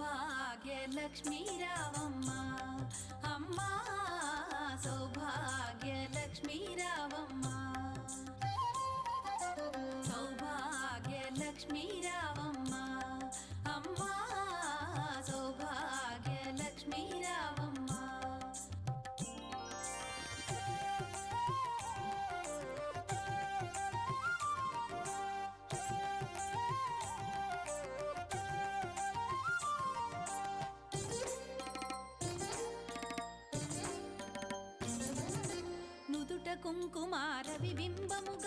సౌభాగ్యలక్ష్మీ రావమ్మ అమ్మా సౌభాగ్యలక్ష్మీ రావమ్మ సౌభాగ్యలక్ష్మీ రావమ్మ అమ్మా సౌభాగ్యలక్ష్మీ రావమ్మ నుదుట కుంకుమార విబింబము